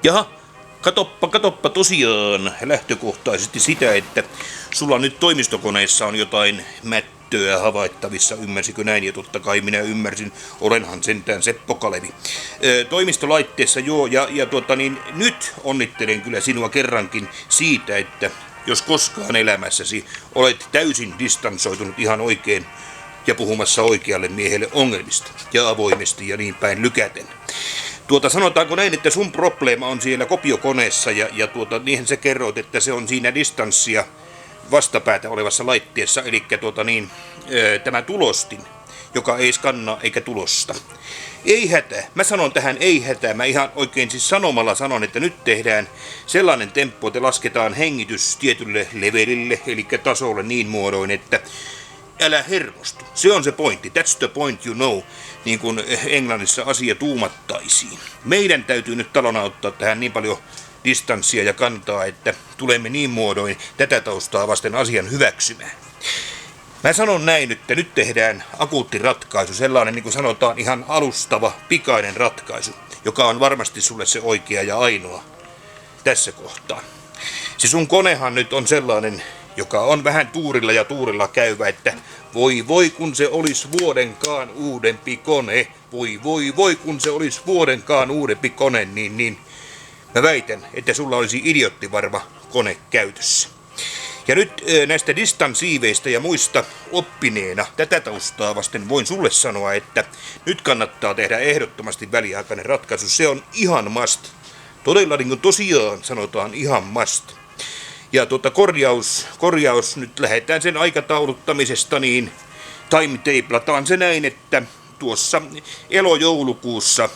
Jaha, katoppa tosiaan lähtökohtaisesti sitä, että sulla nyt toimistokoneessa on jotain mättöä havaittavissa, ymmärsikö näin? Ja totta kai minä ymmärsin, olenhan sentään Seppo Kalevi. Toimistolaitteessa joo, ja nyt onnittelen kyllä sinua kerrankin siitä, että jos koskaan elämässäsi olet täysin distansoitunut ihan oikein ja puhumassa oikealle miehelle ongelmista ja avoimesti ja niin päin lykäten. Sanotaanko näin, että sun probleema on siellä kopiokoneessa ja niinhän sä kerroit, että se on siinä distanssia vastapäätä olevassa laitteessa, eli tämä tulostin, joka ei skannaa eikä tulosta. Ei hätää. Mä sanon tähän ei hätää. Mä ihan oikein siis sanomalla sanon, että nyt tehdään sellainen temppu, että lasketaan hengitys tietylle levelille, eli tasolle niin muodoin, että älä hermostu. Se on se pointti. That's the point, you know, niin kuin englannissa asia tuumattaisiin. Meidän täytyy nyt talona ottaa tähän niin paljon distanssia ja kantaa, että tulemme niin muodoin tätä taustaa vasten asian hyväksymään. Mä sanon näin, että nyt tehdään akuutti ratkaisu, sellainen niin kuin sanotaan ihan alustava, pikainen ratkaisu, joka on varmasti sulle se oikea ja ainoa tässä kohtaa. Se sun konehan nyt on sellainen, joka on vähän tuurilla ja tuurilla käyvä, että voi kun se olisi vuodenkaan uudempi kone, voi kun se olisi vuodenkaan uudempi kone, niin mä väitän, että sulla olisi idioottivarma kone käytössä. Ja nyt näistä distansiiveistä ja muista oppineena tätä taustaa vasten voin sulle sanoa, että nyt kannattaa tehdä ehdottomasti väliaikainen ratkaisu. Se on ihan must. Todella niin kuin tosiaan sanotaan ihan must. Ja korjaus, nyt lähdetään sen aikatauluttamisesta, niin timetablataan se näin, että tuossa elojoulukuussa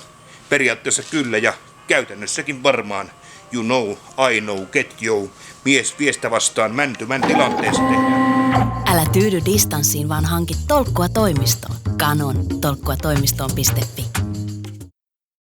periaatteessa kyllä ja käytännössäkin varmaan you know, I know, get you, mies viestä vastaan mäntymän tilanteessa tehdään. Älä tyydy distanssiin, vaan hanki tolkkua toimistoon. Canon, tolkkuatoimistoon.fi.